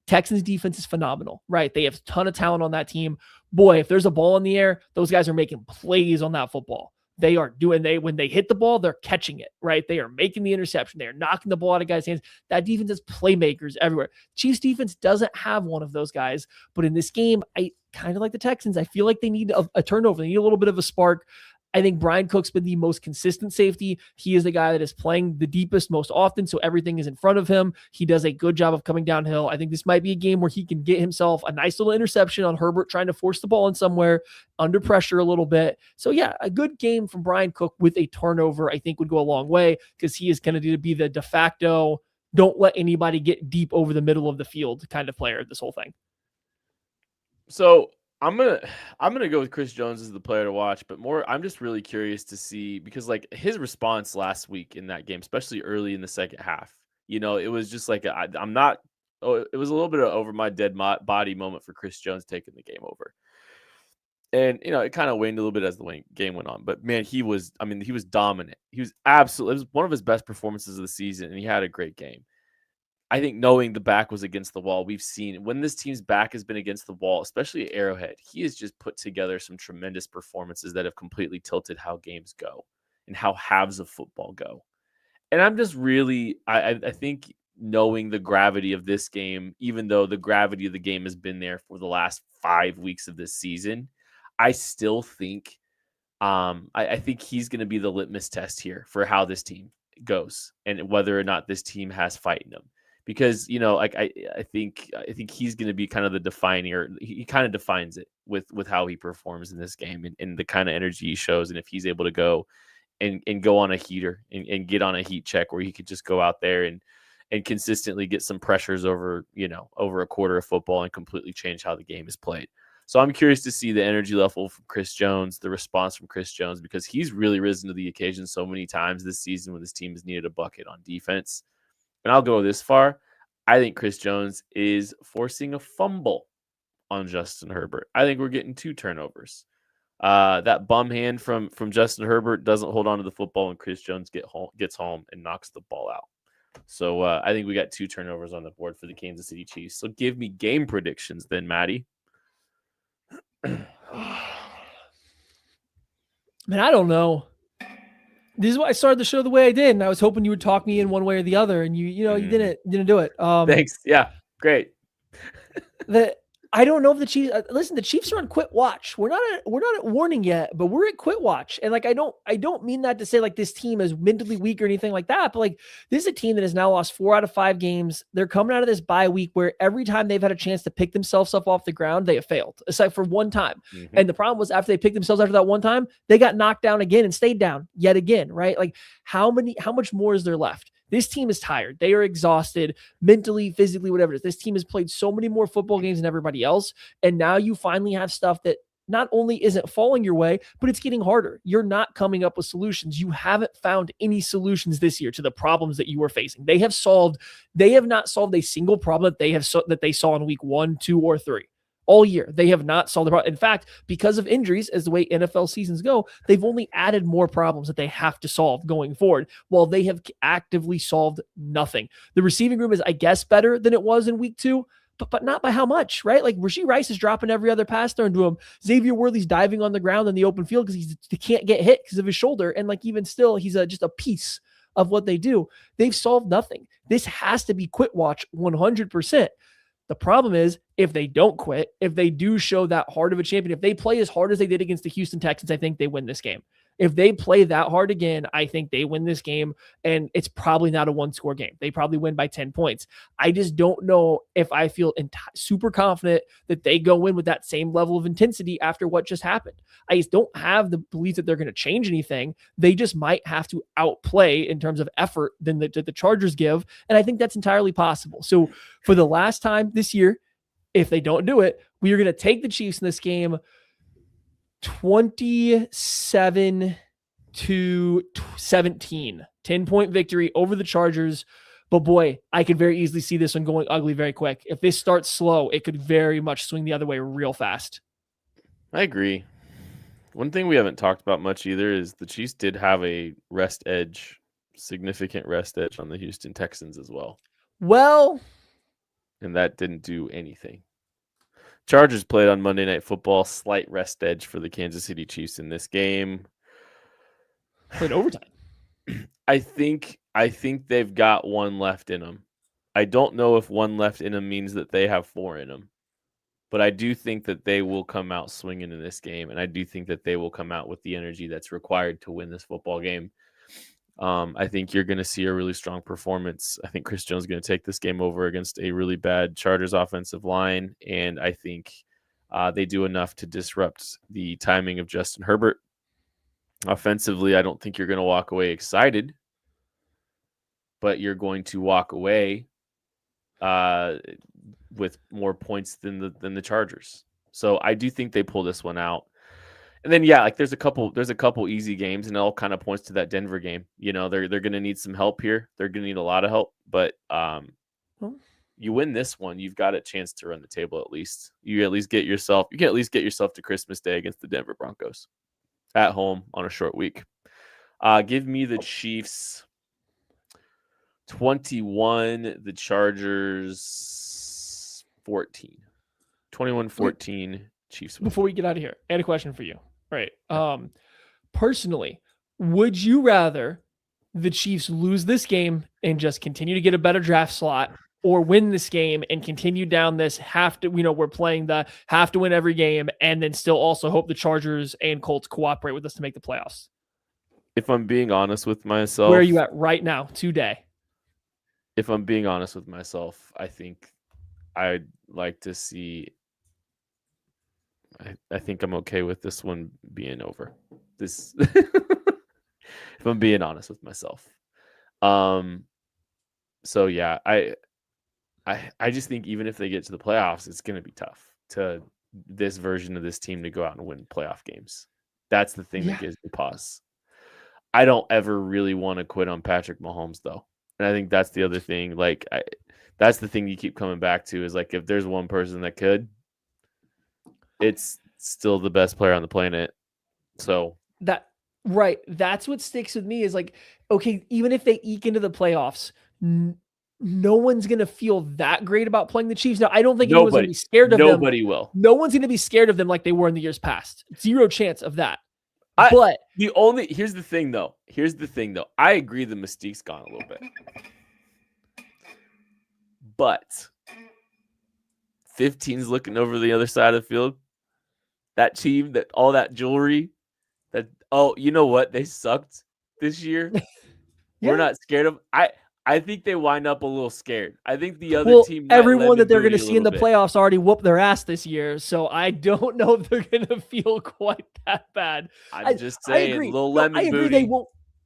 Texans defense is phenomenal, right? They have a ton of talent on that team. Boy, if there's a ball in the air, those guys are making plays on that football. They are when they hit the ball, they're catching it, right? They are making the interception. They are knocking the ball out of guys' hands. That defense has playmakers everywhere. Chiefs defense doesn't have one of those guys, but in this game, I kind of like the Texans. I feel like they need a turnover. They need a little bit of a spark. I think Brian Cook's been the most consistent safety. He is the guy that is playing the deepest most often, so everything is in front of him. He does a good job of coming downhill. I think this might be a game where he can get himself a nice little interception on Herbert trying to force the ball in somewhere under pressure a little bit. So yeah, a good game from Brian Cook with a turnover I think would go a long way, because he is going to be the de facto, don't let anybody get deep over the middle of the field kind of player, this whole thing. So I'm gonna go with Chris Jones as the player to watch, but more, I'm just really curious to see, because like his response last week in that game, especially early in the second half, it was just like it was a little bit of over my dead body moment for Chris Jones taking the game over, and it kind of waned a little bit as the game went on. But man, he was dominant. He was absolutely, it was one of his best performances of the season, and he had a great game. I think knowing the back was against the wall, we've seen when this team's back has been against the wall, especially at Arrowhead, he has just put together some tremendous performances that have completely tilted how games go and how halves of football go. And I'm just really, I think knowing the gravity of this game, even though the gravity of the game has been there for the last 5 weeks of this season, I still think, I think he's going to be the litmus test here for how this team goes and whether or not this team has fight in them. Because, like I think he's going to be kind of the defining, or he kind of defines it with how he performs in this game and the kind of energy he shows. And if he's able to go and go on a heater and get on a heat check where he could just go out there and consistently get some pressures over a quarter of football and completely change how the game is played. So I'm curious to see the energy level from Chris Jones, the response from Chris Jones, because he's really risen to the occasion so many times this season when this team has needed a bucket on defense. And I'll go this far. I think Chris Jones is forcing a fumble on Justin Herbert. I think we're getting 2 turnovers. That bum hand from Justin Herbert doesn't hold on to the football, and Chris Jones gets home and knocks the ball out. So I think we got 2 turnovers on the board for the Kansas City Chiefs. So give me game predictions then, Maddie. Man, I don't know. This is why I started the show the way I did, and I was hoping you would talk me in one way or the other, and you didn't do it. Thanks. Yeah, great. I don't know if the Chiefs. Listen, the Chiefs are on quit watch. We're not at warning yet, but we're at quit watch. And like, I don't mean that to say like this team is mentally weak or anything like that. But like, this is a team that has now lost 4 out of 5 games. They're coming out of this bye week where every time they've had a chance to pick themselves up off the ground, they have failed, aside for one time. Mm-hmm. And the problem was after they picked themselves after that one time, they got knocked down again and stayed down yet again. Right? Like, how much more is there left? This team is tired. They are exhausted mentally, physically, whatever it is. This team has played so many more football games than everybody else. And now you finally have stuff that not only isn't falling your way, but it's getting harder. You're not coming up with solutions. You haven't found any solutions this year to the problems that you are facing. They have not solved a single problem that they saw in week 1, 2, or 3. All year, they have not solved the problem. In fact, because of injuries, as the way NFL seasons go, they've only added more problems that they have to solve going forward, while they have actively solved nothing. The receiving room is, I guess, better than it was in week 2, but not by how much, right? Like, Rashee Rice is dropping every other pass thrown to him. Xavier Worthy's diving on the ground in the open field because he can't get hit because of his shoulder. And like, even still, he's just a piece of what they do. They've solved nothing. This has to be quit watch 100%. The problem is, if they don't quit, if they do show that hard of a champion, if they play as hard as they did against the Houston Texans, I think they win this game. If they play that hard again, I think they win this game, and it's probably not a 1-score game. They probably win by 10 points. I just don't know if I feel super confident that they go in with that same level of intensity after what just happened. I just don't have the belief that they're going to change anything. They just might have to outplay in terms of effort than the Chargers give, and I think that's entirely possible. So for the last time this year, if they don't do it, we are going to take the Chiefs in this game 27-17, 10-point victory over the Chargers. But boy, I could very easily see this one going ugly very quick. If this starts slow, it could very much swing the other way real fast. I agree. One thing we haven't talked about much either is the Chiefs did have a significant rest edge on the Houston Texans as well. Well, and that didn't do anything. Chargers played on Monday Night Football, slight rest edge for the Kansas City Chiefs in this game. Played overtime. I think they've got 1 left in them. I don't know if 1 left in them means that they have 4 in them, but I do think that they will come out swinging in this game, and I do think that they will come out with the energy that's required to win this football game. I think you're going to see a really strong performance. I think Chris Jones is going to take this game over against a really bad Chargers offensive line, and I think they do enough to disrupt the timing of Justin Herbert. Offensively, I don't think you're going to walk away excited, but you're going to walk away with more points than the Chargers. So I do think they pull this one out. And then, yeah, like there's a couple easy games, and it all kind of points to that Denver game. You know, they're going to need some help here. They're going to need a lot of help, but you win this one, you've got a chance to run the table at least. You can at least get yourself to Christmas Day against the Denver Broncos at home on a short week. Give me the Chiefs 21, the Chargers 14. 21-14, Chiefs win. Before we get out of here, I had a question for you. Right. Personally, would you rather the Chiefs lose this game and just continue to get a better draft slot, or win this game and continue down this we're playing the have to win every game and then still also hope the Chargers and Colts cooperate with us to make the playoffs? If I'm being honest with myself. Where are you at right now, today? If I'm being honest with myself, I think I'd like to see. I think I'm okay with this one being over. This, if I'm being honest with myself. So yeah, I just think even if they get to the playoffs, it's going to be tough to this version of this team to go out and win playoff games. That's the thing that gives me pause. I don't ever really want to quit on Patrick Mahomes, though. And I think that's the other thing. Like, that's the thing you keep coming back to is, like, if there's one person that could, it's still the best player on the planet. So right. That's what sticks with me is, like, okay, even if they eke into the playoffs, no one's going to feel that great about playing the Chiefs. Now, I don't think anyone's going to be scared of them. Nobody will. No one's going to be scared of them like they were in the years past. Zero chance of that. Here's the thing, though. I agree the mystique's gone a little bit. But 15's looking over the other side of the field. That team, all that jewelry, you know what? They sucked this year. We're not scared of. I think they wind up a little scared. I think the other team. Everyone that they're going to see in the playoffs already whooped their ass this year, so I don't know if they're going to feel quite that bad. I'm just saying, little lemon booty. I agree.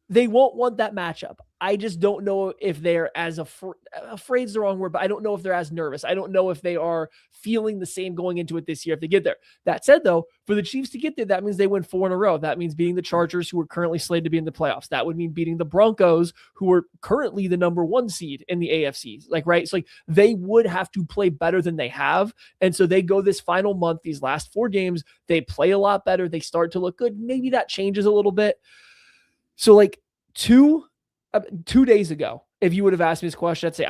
They won't want that matchup. I just don't know if they're as afraid is the wrong word, but I don't know if they're as nervous. I don't know if they are feeling the same going into it this year if they get there. That said, though, for the Chiefs to get there, that means they win 4 in a row. That means beating the Chargers, who are currently slated to be in the playoffs. That would mean beating the Broncos, who are currently the number 1 seed in the AFC. Right? So they would have to play better than they have. And so they go this final month, these last 4 games, they play a lot better. They start to look good. Maybe that changes a little bit. So, like, 2 days ago, if you would have asked me this question, I'd say,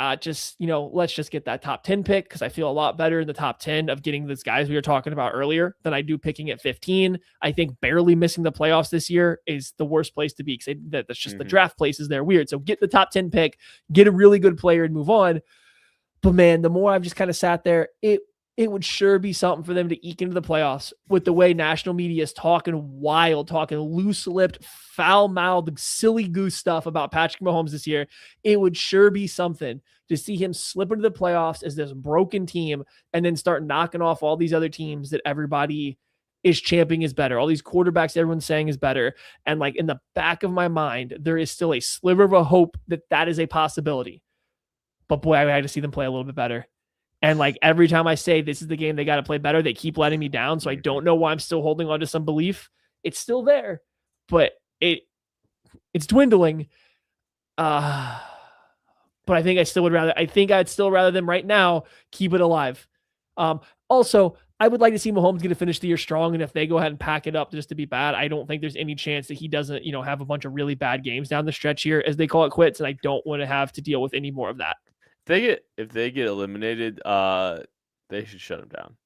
let's just get that top 10 pick, because I feel a lot better in the top 10 of getting these guys we were talking about earlier than I do picking at 15. I think barely missing the playoffs this year is the worst place to be, because that's just the draft places. They're weird. So get the top 10 pick, get a really good player and move on. But man, the more I've just kind of sat there, it would sure be something for them to eke into the playoffs with the way national media is talking wild, talking loose-lipped, foul-mouthed, silly goose stuff about Patrick Mahomes this year. It would sure be something to see him slip into the playoffs as this broken team and then start knocking off all these other teams that everybody is championing is better. All these quarterbacks everyone's saying is better. And like in the back of my mind, there is still a sliver of a hope that is a possibility. But boy, I had to see them play a little bit better. And like every time I say this is the game they got to play better, they keep letting me down. So I don't know why I'm still holding on to some belief. It's still there, but it's dwindling. But I think I'd still rather them right now keep it alive. Also, I would like to see Mahomes get to finish the year strong. And if they go ahead and pack it up just to be bad, I don't think there's any chance that he doesn't, have a bunch of really bad games down the stretch here, as they call it, quits. And I don't want to have to deal with any more of that. If they get eliminated, they should shut him down.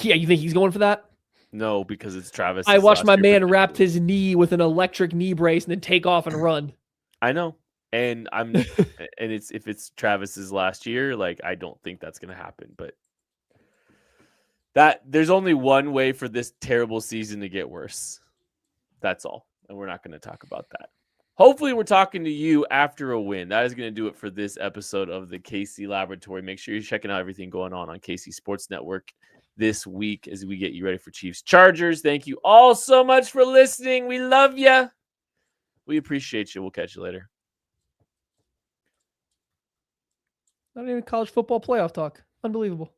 Yeah, you think he's going for that? No, because it's Travis. I watched my man wrap his knee with an electric knee brace and then take off and run. I know. And if it's Travis's last year, like I don't think that's gonna happen. But there's only one way for this terrible season to get worse. That's all. And we're not gonna talk about that. Hopefully we're talking to you after a win. That is going to do it for this episode of the KC Laboratory. Make sure you're checking out everything going on KC Sports Network this week as we get you ready for Chiefs Chargers. Thank you all so much for listening. We love you. We appreciate you. We'll catch you later. Not even college football playoff talk. Unbelievable.